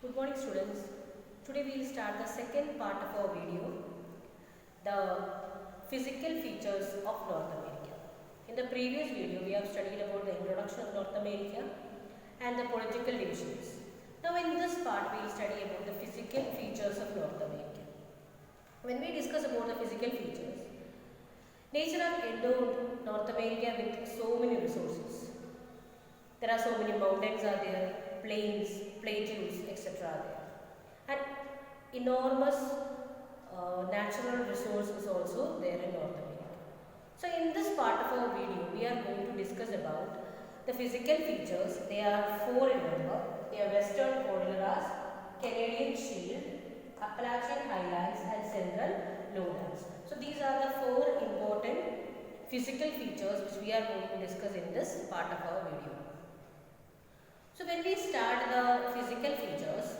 Good morning students. Today we will start the second part of our video, the physical features of North America. In the previous video we have studied about the introduction of North America and the political divisions. Now in this part we will study about the physical features of North America. When we discuss about the physical features, nature has endowed North America with so many resources. There are so many mountains are there, plains, plateaus, etc. are there. And enormous natural resources also there in North America. So in this part of our video, we are going to discuss about the physical features. They are four in number. They are Western Cordilleras, Canadian Shield, Appalachian Highlands and Central Lowlands. So these are the four important physical features which we are going to discuss in this part of our video. So when we start the physical features,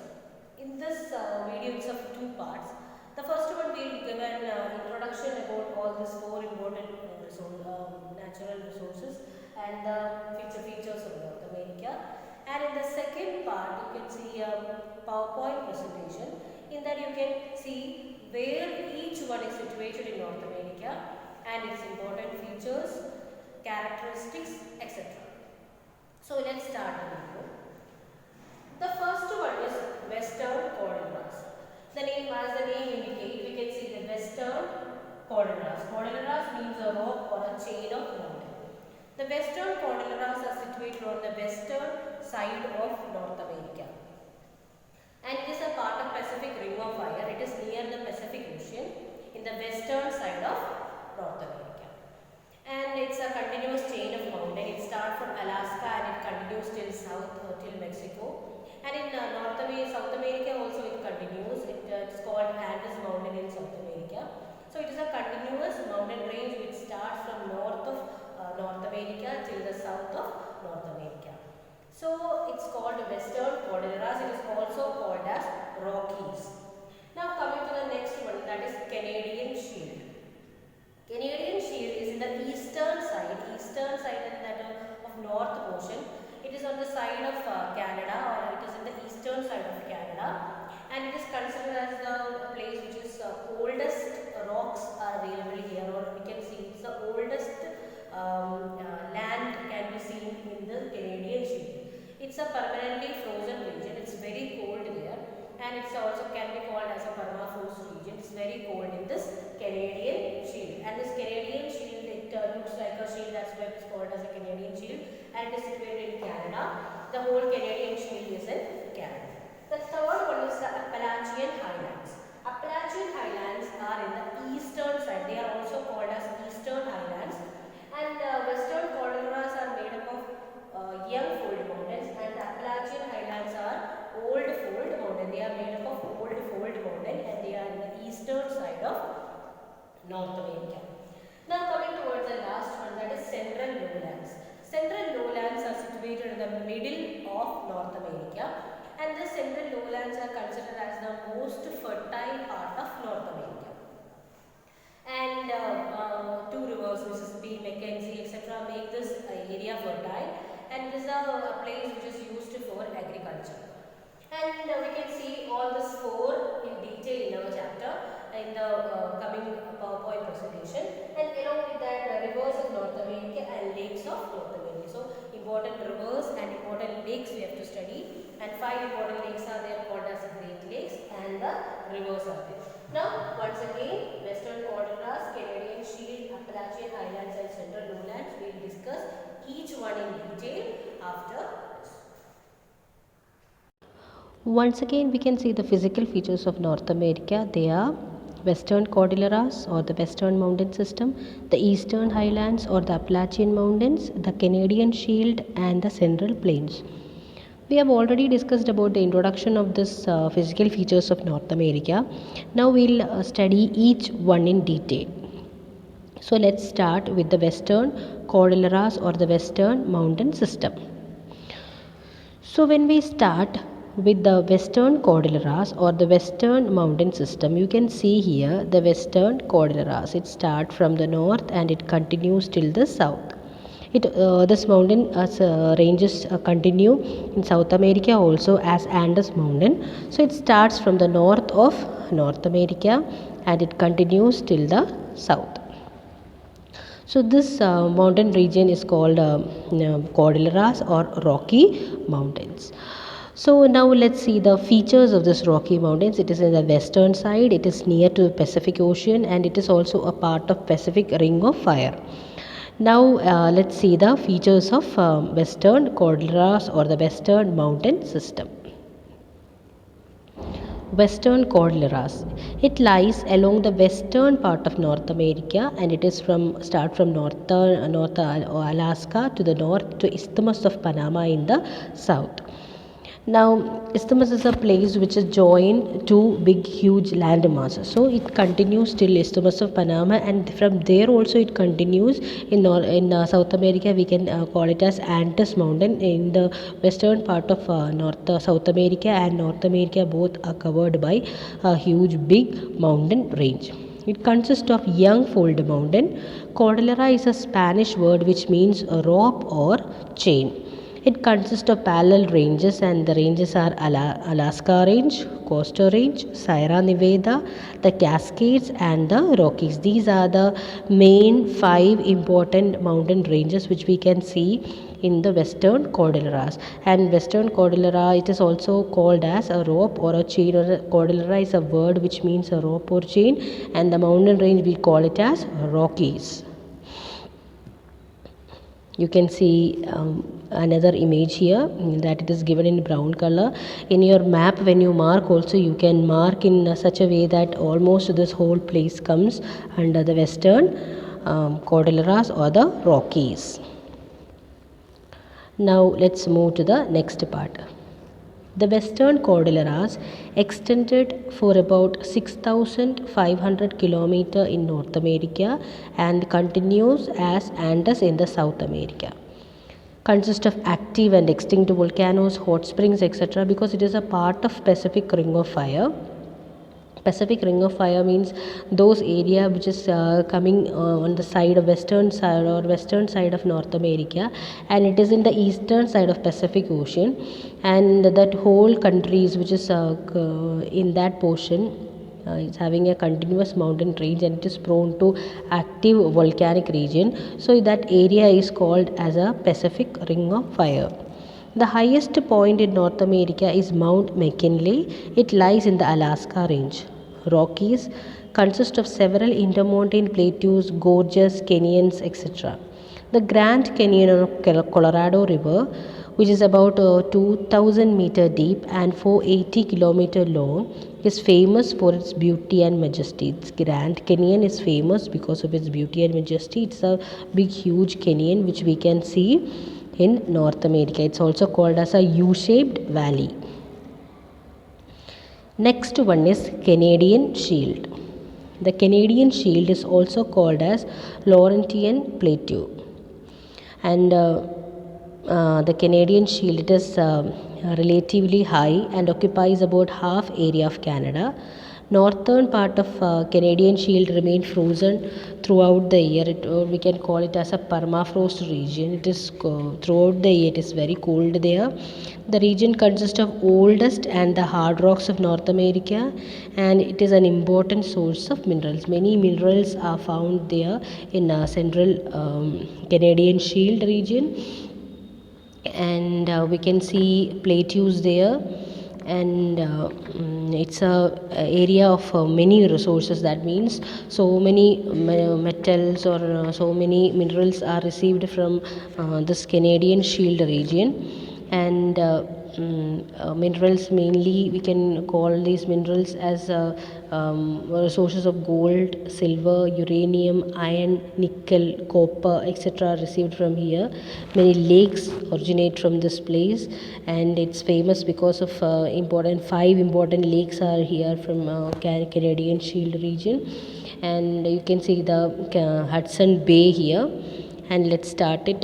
in this video it's of two parts. The first one we will give an introduction about all these four important natural resources and the features of North America. And in the second part you can see a PowerPoint presentation. In that you can see where each one is situated in North America and its important features, characteristics, etc. So let's start the video. The first one is Western Cordilleras. As the name indicates, we can see the Western Cordilleras. Cordilleras means a rock or a chain of mountains. The Western Cordilleras are situated on the western side of North America. And it is a part of Pacific Ring of Fire. It is near the Pacific Ocean in the western side of North America. And it's a continuous chain of mountains. It starts from Alaska and it continues till south till Mexico. And in South America also it continues. It's called Andes Mountain in South America. So it is a continuous mountain range which starts from north of North America till the south of North America. So it's called Western Cordilleras. It is also called as Rockies. Now coming to the next one, that is Canadian Shield. Canadian Shield is in the eastern side of North Ocean. It is on the side of Canada, or it is in the eastern side of Canada, and it is considered as the place which is oldest rocks are available here, or we can see it's the oldest land can be seen in the Canadian Shield. It's a permanently frozen region. It's very cold there, and it's also can be called as a permafrost region. It's very cold in this Canadian Shield, and this Canadian Shield looks like a shield. That's why it's called as a Canadian Shield, and it is situated in Canada. The whole Canadian Shield is in Canada. The third one is the Appalachian Highlands. Appalachian Highlands are in the eastern side. They are also called as Eastern Highlands, and Western Cordilleras are made up of young fold mountains, and the Appalachian Highlands are old fold mountain. They are made up of old fold mountain, and they are in the eastern side of North America. Now coming towards the last one, that is Central Lowlands. Central Lowlands are situated in the middle of North America, and the Central Lowlands are considered as the most fertile part of North America. And two rivers, Mississippi, Mackenzie, etc., make this area fertile, and this is a place which is used for agriculture. And we can see all these four in detail in our chapter in the coming PowerPoint presentation, and along with that rivers of North America and lakes of North America. So important rivers and important lakes we have to study, and 5 important lakes are there called as Great Lakes, and the rivers are there. Now once again, Western Cordilleras, Canadian Shield, Appalachian Highlands and Central Lowlands, we will discuss each one in detail after this. Once again, we can see the physical features of North America. They are Western Cordilleras or the Western Mountain System, the Eastern Highlands or the Appalachian Mountains, the Canadian Shield and the Central Plains. We have already discussed about the introduction of this physical features of North America. Now we'll study each one in detail. So let's start with the Western Cordilleras or the Western Mountain System. So when we start with the Western Cordilleras or the Western Mountain System, you can see here the Western Cordilleras. It starts from the north and it continues till the south. This mountain ranges continue in South America also as Andes Mountain. So it starts from the north of North America and it continues till the south. So this mountain region is called Cordilleras or Rocky Mountains. So now let's see the features of this Rocky Mountains. It is in the western side, it is near to the Pacific Ocean, and it is also a part of Pacific Ring of Fire. Now let's see the features of Western Cordilleras or the Western Mountain System. Western Cordilleras. It lies along the western part of North America, and it is start from North Alaska to the north to Isthmus of Panama in the south. Now, Isthmus is a place which is joined two big, huge land masses. So it continues till Isthmus of Panama, and from there also it continues in South America. We can call it as Andes Mountain. In the western part of South America and North America, both are covered by a huge, big mountain range. It consists of young fold mountain. Cordillera is a Spanish word which means a rope or chain. It consists of parallel ranges, and the ranges are Alaska Range, Coastal Range, Sierra Nevada, the Cascades and the Rockies. These are the main 5 important mountain ranges which we can see in the Western Cordilleras. And Western Cordillera, it is also called as a rope or a chain. Or Cordillera is a word which means a rope or chain, and the mountain range we call it as Rockies. You can see another image here that it is given in brown color. In your map, when you mark also, you can mark in such a way that almost this whole place comes under the Western Cordilleras or the Rockies. Now let's move to the next part. The Western Cordilleras extended for about 6,500 km in North America and continues as Andes in the South America. Consists of active and extinct volcanoes, hot springs, etc. because it is a part of Pacific Ring of Fire. Pacific Ring of Fire means those area which is coming on the side of western side of North America, and it is in the eastern side of Pacific Ocean, and that whole countries which is in that portion is having a continuous mountain range, and it is prone to active volcanic region. So that area is called as a Pacific Ring of Fire. The highest point in North America is Mount McKinley. It lies in the Alaska Range. Rockies consist of several intermountain plateaus, gorges, canyons, etc. The Grand Canyon of Colorado River, which is about 2,000 meter deep and 480 kilometer long, is famous for its beauty and majesty. Its Grand Canyon is famous because of its beauty and majesty. It's a big, huge canyon which we can see in North America. It's also called as a U-shaped valley. Next one is Canadian Shield. The Canadian Shield is also called as Laurentian Plateau, and the Canadian Shield, it is relatively high and occupies about half area of Canada. Northern part of Canadian Shield remain frozen throughout the year. We can call it as a permafrost region. It is throughout the year it is very cold there. The region consists of oldest and the hard rocks of North America, and it is an important source of minerals. Many minerals are found there in central Canadian Shield region, and we can see plateaus there, and it's a area of many resources. That means so many metals or so many minerals are received from this Canadian Shield region. And minerals, mainly we can call these minerals as resources of gold, silver, uranium, iron, nickel, copper, etc. received from here. Many lakes originate from this place, and it's famous because of 5 important lakes are here from Canadian Shield region. And you can see the Hudson Bay here. And let's start it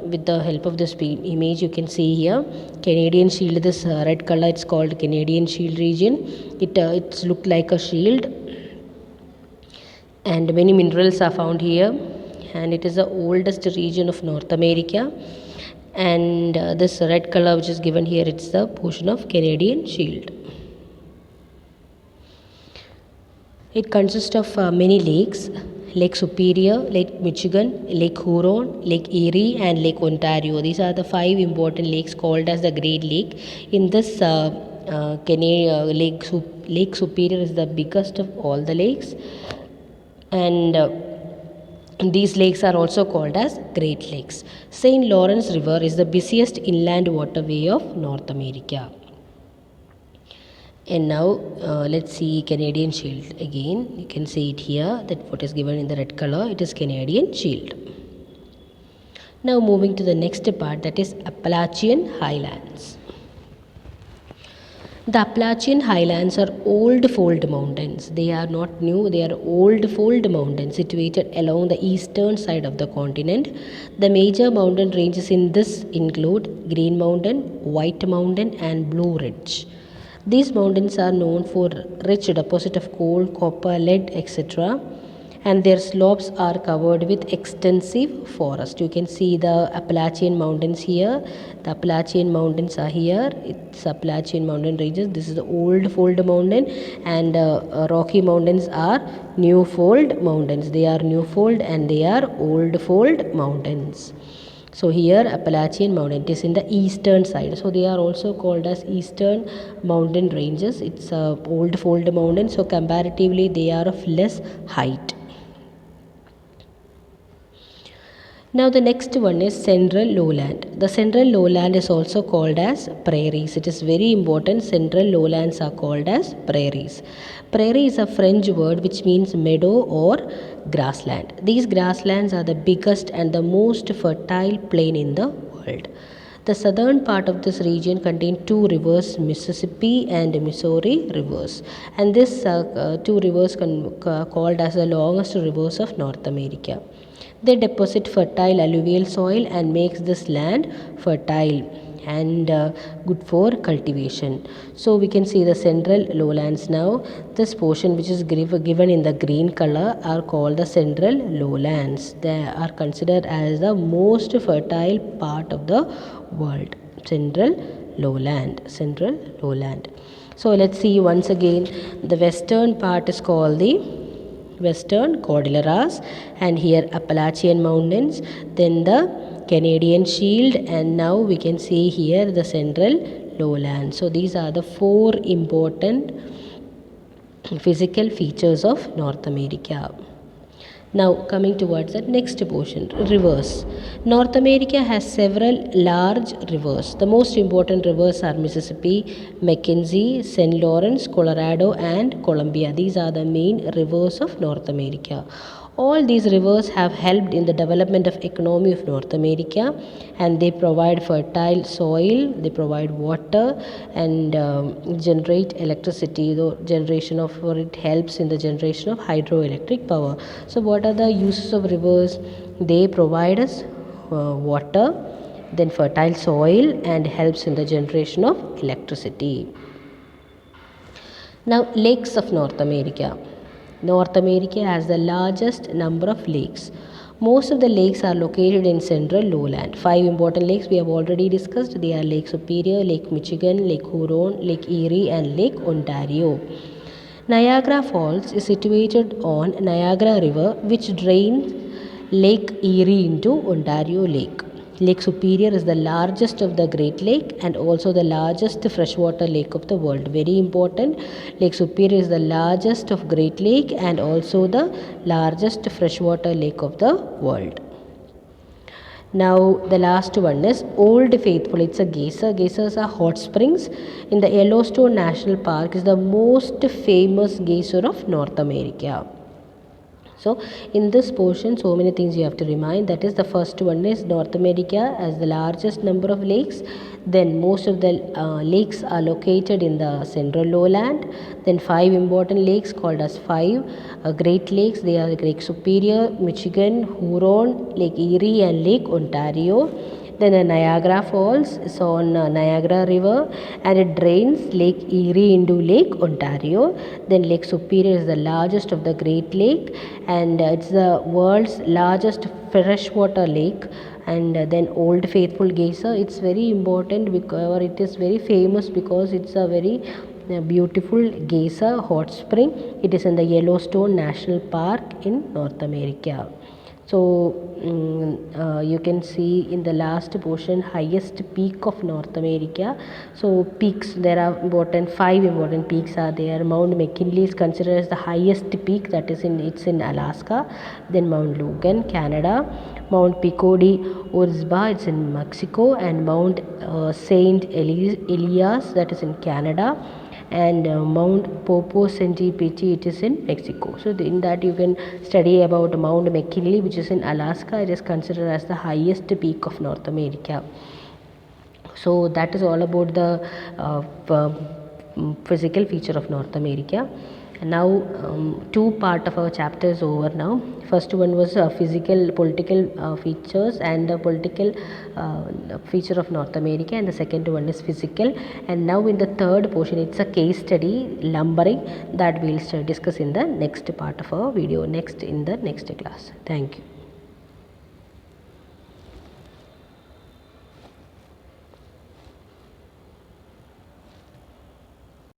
with the help of this image. You can see here Canadian Shield, this red color, it's called Canadian Shield region. It's looked like a shield, and many minerals are found here. and it is the oldest region of North America. And this red color which is given here, it's the portion of Canadian Shield. It consists of many lakes: Lake Superior, Lake Michigan, Lake Huron, Lake Erie, and Lake Ontario. These are the 5 important lakes called as the Great Lake. In this Lake Superior is the biggest of all the lakes, and these lakes are also called as Great Lakes. St. Lawrence River is the busiest inland waterway of North America. And now let's see Canadian Shield again. You can see it here, that what is given in the red color, it is Canadian Shield. Now moving to the next part, that is Appalachian Highlands. The Appalachian Highlands are old fold mountains. They are not new, they are old fold mountains situated along the eastern side of the continent. The major mountain ranges in this include Green Mountain, White Mountain, and Blue Ridge. These mountains are known for rich deposit of coal, copper, lead, etc. And their slopes are covered with extensive forest. You can see the Appalachian Mountains here. The Appalachian Mountains are here. It's Appalachian Mountain ranges. This is the old fold mountain, and Rocky Mountains are new fold mountains. They are new fold and they are old fold mountains. So here Appalachian Mountain, it is in the eastern side. So they are also called as eastern mountain ranges. It's a old fold mountain, so comparatively they are of less height. Now the next one is Central Lowland. The Central Lowland is also called as prairies. It is very important. Central Lowlands are called as prairies. Prairie is a French word which means meadow or grassland. These grasslands are the biggest and the most fertile plain in the world. The southern part of this region contains 2 rivers, Mississippi and Missouri rivers, and these 2 rivers called as the longest rivers of North America. They deposit fertile alluvial soil and makes this land fertile and good for cultivation. So we can see the Central Lowlands now. This portion which is given in the green color are called the Central Lowlands. They are considered as the most fertile part of the world. Central Lowland. So let's see once again. The western part is called the Western Cordilleras, and here Appalachian Mountains, then the Canadian Shield, and now we can see here the Central Lowlands. So these are the 4 important physical features of North America. Now coming towards the next portion, rivers. North America has several large rivers. The most important rivers are Mississippi, Mackenzie, St. Lawrence, Colorado, and Columbia. These are the main rivers of North America. All these rivers have helped in the development of economy of North America, and they provide fertile soil, they provide water, and generate electricity. It helps in the generation of hydroelectric power. So what are the uses of rivers? They provide us water, then fertile soil, and helps in the generation of electricity. Now lakes of North America. North America has the largest number of lakes. Most of the lakes are located in Central Lowland. 5 important lakes we have already discussed. They are Lake Superior, Lake Michigan, Lake Huron, Lake Erie, and Lake Ontario. Niagara Falls is situated on Niagara River, which drains Lake Erie into Ontario Lake. Lake Superior is the largest of the Great Lake and also the largest freshwater lake of the world. Very important. Lake Superior is the largest of Great Lake and also the largest freshwater lake of the world. Now the last one is Old Faithful. It's a geyser. Geysers are hot springs. In the Yellowstone National Park is the most famous geyser of North America. So in this portion, so many things you have to remind. That is, the first one is North America has the largest number of lakes. Then most of the lakes are located in the Central Lowland. Then 5 important lakes called as 5 Great Lakes. They are Lake Superior, Michigan, Huron, Lake Erie, and Lake Ontario. Then the Niagara Falls is on Niagara River, and it drains Lake Erie into Lake Ontario. Then Lake Superior is the largest of the Great Lake, and it's the world's largest freshwater lake. And then Old Faithful Geyser, it's very important because, or it is very famous because it's a very beautiful geyser hot spring. It is in the Yellowstone National Park in North America. So you can see in the last portion highest peak of North America. So peaks, there are five important peaks are there. Mount McKinley is considered as the highest peak, that is it's in Alaska. Then Mount Logan, Canada. Mount Pico de Orizaba, it's in Mexico. And Mount Saint Elias, that is in Canada. And Mount Popo Sentipichi, it is in Mexico. So in that you can study about Mount McKinley, which is in Alaska. It is considered as the highest peak of North America. So that is all about the physical feature of North America. And now two part of our chapter is over now. First one was physical political features and the political feature of North America, and the second one is physical. And now in the third portion, it's a case study, lumbering, that we'll discuss in the next part of our video, in the next class. Thank you.